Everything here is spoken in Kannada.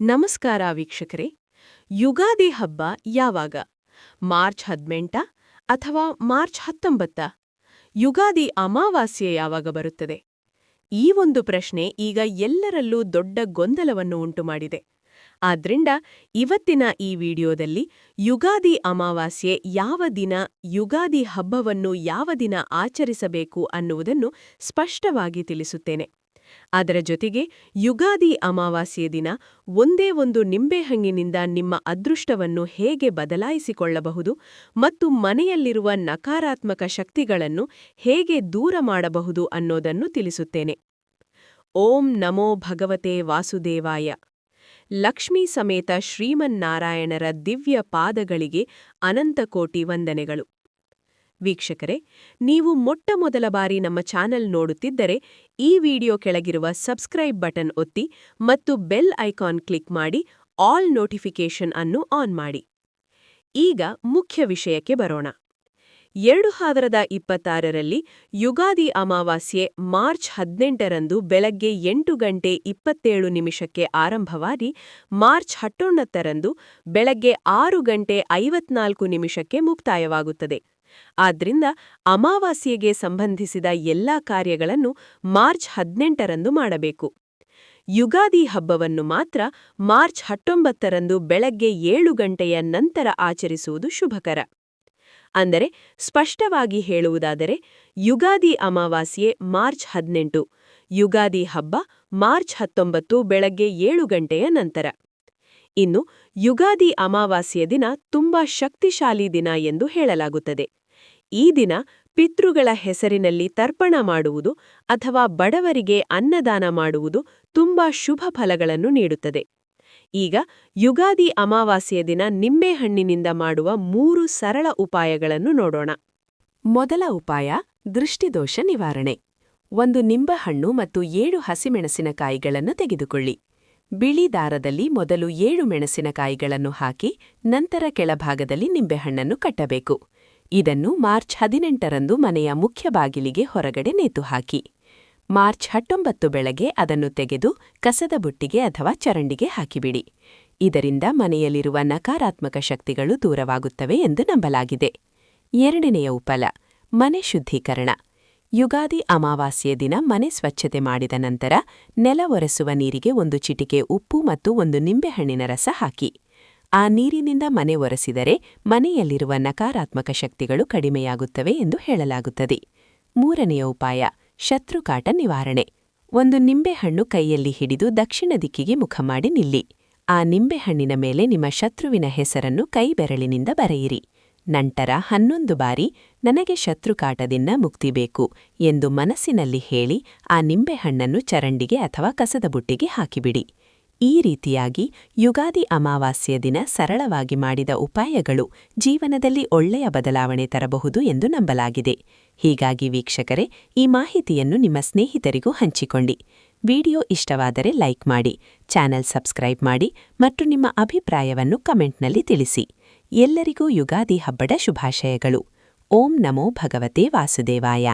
ನಮಸ್ಕಾರ ವೀಕ್ಷಕರೇ. ಯುಗಾದಿ ಹಬ್ಬ ಯಾವಾಗ? ಮಾರ್ಚ್ 18 ಅಥವಾ ಮಾರ್ಚ್ 19? ಯುಗಾದಿ ಅಮಾವಾಸ್ಯೆ ಯಾವಾಗ ಬರುತ್ತದೆ? ಈ ಒಂದು ಪ್ರಶ್ನೆ ಈಗ ಎಲ್ಲರಲ್ಲೂ ದೊಡ್ಡ ಗೊಂದಲವನ್ನು ಉಂಟುಮಾಡಿದೆ. ಆದ್ರಿಂದ ಇವತ್ತಿನ ಈ ವಿಡಿಯೋದಲ್ಲಿ ಯುಗಾದಿ ಅಮಾವಾಸ್ಯೆ ಯಾವ ದಿನ, ಯುಗಾದಿ ಹಬ್ಬವನ್ನು ಯಾವ ದಿನ ಆಚರಿಸಬೇಕು ಅನ್ನುವುದನ್ನು ಸ್ಪಷ್ಟವಾಗಿ ತಿಳಿಸುತ್ತೇನೆ. ಅದರ ಜೊತೆಗೆ ಯುಗಾದಿ ಅಮಾವಾಸ್ಯೆ ದಿನ ಒಂದೇ ಒಂದು ನಿಂಬೆಹಣ್ಣಿನಿಂದ ನಿಮ್ಮ ಅದೃಷ್ಟವನ್ನು ಹೇಗೆ ಬದಲಾಯಿಸಿಕೊಳ್ಳಬಹುದು ಮತ್ತು ಮನೆಯಲ್ಲಿರುವ ನಕಾರಾತ್ಮಕ ಶಕ್ತಿಗಳನ್ನು ಹೇಗೆ ದೂರ ಮಾಡಬಹುದು ಅನ್ನೋದನ್ನು ತಿಳಿಸುತ್ತೇನೆ. ಓಂ ನಮೋ ಭಗವತೆ ವಾಸುದೇವಾಯ. ಲಕ್ಷ್ಮೀ ಸಮೇತ ಶ್ರೀಮನ್ನಾರಾಯಣರ ದಿವ್ಯ ಪಾದಗಳಿಗೆ ಅನಂತಕೋಟಿ ವಂದನೆಗಳು. ವೀಕ್ಷಕರೇ, ನೀವು ಮೊಟ್ಟಮೊದಲ ಬಾರಿ ನಮ್ಮ ಚಾನೆಲ್ ನೋಡುತ್ತಿದ್ದರೆ ಈ ವಿಡಿಯೋ ಕೆಳಗಿರುವ ಸಬ್ಸ್ಕ್ರೈಬ್ ಬಟನ್ ಒತ್ತಿ ಮತ್ತು ಬೆಲ್ ಐಕಾನ್ ಕ್ಲಿಕ್ ಮಾಡಿ ಆಲ್ ನೋಟಿಫಿಕೇಷನ್ ಅನ್ನು ಆನ್ ಮಾಡಿ. ಈಗ ಮುಖ್ಯ ವಿಷಯಕ್ಕೆ ಬರೋಣ. 2026ರಲ್ಲಿ ಯುಗಾದಿ ಅಮಾವಾಸ್ಯೆ ಮಾರ್ಚ್ 18ರಂದು ಬೆಳಗ್ಗೆ 8:27 ಆರಂಭವಾಗಿ ಮಾರ್ಚ್ 19ರಂದು ಬೆಳಗ್ಗೆ 6:54 ಮುಕ್ತಾಯವಾಗುತ್ತದೆ. ಆದ್ರಿಂದ ಅಮಾವಾಸ್ಯೆಗೆ ಸಂಬಂಧಿಸಿದ ಎಲ್ಲಾ ಕಾರ್ಯಗಳನ್ನು ಮಾರ್ಚ್ 18ರಂದು ಮಾಡಬೇಕು. ಯುಗಾದಿ ಹಬ್ಬವನ್ನು ಮಾತ್ರ ಮಾರ್ಚ್ 19ರಂದು ಬೆಳಗ್ಗೆ 7 ಗಂಟೆಯ ನಂತರ ಆಚರಿಸುವುದು ಶುಭಕರ. ಅಂದರೆ ಸ್ಪಷ್ಟವಾಗಿ ಹೇಳುವುದಾದರೆ ಯುಗಾದಿ ಅಮಾವಾಸ್ಯೆ ಮಾರ್ಚ್ 18, ಯುಗಾದಿ ಹಬ್ಬ ಮಾರ್ಚ್ 19 ಬೆಳಗ್ಗೆ 7 ಗಂಟೆಯ ನಂತರ. ಇನ್ನು ಯುಗಾದಿ ಅಮಾವಾಸ್ಯೆ ದಿನ ತುಂಬಾ ಶಕ್ತಿಶಾಲಿ ದಿನ ಎಂದು ಹೇಳಲಾಗುತ್ತದೆ. ಈ ದಿನ ಪಿತೃಗಳ ಹೆಸರಿನಲ್ಲಿ ತರ್ಪಣ ಮಾಡುವುದು ಅಥವಾ ಬಡವರಿಗೆ ಅನ್ನದಾನ ಮಾಡುವುದು ತುಂಬಾ ಶುಭ ಫಲಗಳನ್ನು ನೀಡುತ್ತದೆ. ಈಗ ಯುಗಾದಿ ಅಮಾವಾಸ್ಯೆ ದಿನ ನಿಂಬೆಹಣ್ಣಿನಿಂದ ಮಾಡುವ 3 ಸರಳ ಉಪಾಯಗಳನ್ನು ನೋಡೋಣ. ಮೊದಲ ಉಪಾಯ, ದೃಷ್ಟಿದೋಷ ನಿವಾರಣೆ. 1 ನಿಂಬೆಹಣ್ಣು ಮತ್ತು 7 ಹಸಿಮೆಣಸಿನಕಾಯಿಗಳನ್ನು ತೆಗೆದುಕೊಳ್ಳಿ. ಬಿಳಿ ದಾರದಲ್ಲಿ ಮೊದಲು 7 ಮೆಣಸಿನಕಾಯಿಗಳನ್ನು ಹಾಕಿ ನಂತರ ಕೆಳಭಾಗದಲ್ಲಿ ನಿಂಬೆಹಣ್ಣನ್ನು ಕಟ್ಟಬೇಕು. ಇದನ್ನು ಮಾರ್ಚ್ 18ರಂದು ಮನೆಯ ಮುಖ್ಯ ಬಾಗಿಲಿಗೆ ಹೊರಗಡೆ ನೇತುಹಾಕಿ. ಮಾರ್ಚ್ 19 ಬೆಳಗ್ಗೆ ಅದನ್ನು ತೆಗೆದು ಕಸದ ಬುಟ್ಟಿಗೆ ಅಥವಾ ಚರಂಡಿಗೆ ಹಾಕಿಬಿಡಿ. ಇದರಿಂದ ಮನೆಯಲ್ಲಿರುವ ನಕಾರಾತ್ಮಕ ಶಕ್ತಿಗಳು ದೂರವಾಗುತ್ತವೆ ಎಂದು ನಂಬಲಾಗಿದೆ. ಎರಡನೆಯ ಉಪಾಯ, ಮನೆ ಶುದ್ಧೀಕರಣ. ಯುಗಾದಿ ಅಮಾವಾಸ್ಯೆ ದಿನ ಮನೆ ಸ್ವಚ್ಛತೆ ಮಾಡಿದ ನಂತರ ನೆಲ ಒರೆಸುವ ನೀರಿಗೆ 1 ಚಿಟಿಕೆ ಉಪ್ಪು ಮತ್ತು 1 ನಿಂಬೆಹಣ್ಣಿನ ರಸ ಹಾಕಿ. ಆ ನೀರಿನಿಂದ ಮನೆ ಒರೆಸಿದರೆ ಮನೆಯಲ್ಲಿರುವ ನಕಾರಾತ್ಮಕ ಶಕ್ತಿಗಳು ಕಡಿಮೆಯಾಗುತ್ತವೆ ಎಂದು ಹೇಳಲಾಗುತ್ತದೆ. ಮೂರನೆಯ ಉಪಾಯ, ಶತ್ರುಕಾಟ ನಿವಾರಣೆ. 1 ನಿಂಬೆಹಣ್ಣು ಕೈಯಲ್ಲಿ ಹಿಡಿದು ದಕ್ಷಿಣ ದಿಕ್ಕಿಗೆ ಮುಖ ಮಾಡಿ ನಿಲ್ಲಿ. ಆ ನಿಂಬೆಹಣ್ಣಿನ ಮೇಲೆ ನಿಮ್ಮ ಶತ್ರುವಿನ ಹೆಸರನ್ನು ಕೈ ಬೆರಳಿನಿಂದ ಬರೆಯಿರಿ. ನಂತರ 11 ಬಾರಿ ನನಗೆ ಶತ್ರುಕಾಟದಿಂದ ಮುಕ್ತಿ ಬೇಕು ಎಂದು ಮನಸ್ಸಿನಲ್ಲಿ ಹೇಳಿ ಆ ನಿಂಬೆಹಣ್ಣನ್ನು ಚರಂಡಿಗೆ ಅಥವಾ ಕಸದ ಬುಟ್ಟಿಗೆ ಹಾಕಿಬಿಡಿ. ಈ ರೀತಿಯಾಗಿ ಯುಗಾದಿ ಅಮಾವಾಸ್ಯೆ ದಿನ ಸರಳವಾಗಿ ಮಾಡಿದ ಉಪಾಯಗಳು ಜೀವನದಲ್ಲಿ ಒಳ್ಳೆಯ ಬದಲಾವಣೆ ತರಬಹುದು ಎಂದು ನಂಬಲಾಗಿದೆ. ಹೀಗಾಗಿ ವೀಕ್ಷಕರೇ, ಈ ಮಾಹಿತಿಯನ್ನು ನಿಮ್ಮ ಸ್ನೇಹಿತರಿಗೂ ಹಂಚಿಕೊಳ್ಳಿ. ವಿಡಿಯೋ ಇಷ್ಟವಾದರೆ ಲೈಕ್ ಮಾಡಿ, ಚಾನೆಲ್ ಸಬ್ಸ್ಕ್ರೈಬ್ ಮಾಡಿ ಮತ್ತು ನಿಮ್ಮ ಅಭಿಪ್ರಾಯವನ್ನು ಕಮೆಂಟ್ನಲ್ಲಿ ತಿಳಿಸಿ. ಎಲ್ಲರಿಗೂ ಯುಗಾದಿ ಹಬ್ಬದ ಶುಭಾಶಯಗಳು. ಓಂ ನಮೋ ಭಗವತೆ ವಾಸುದೇವಾಯ.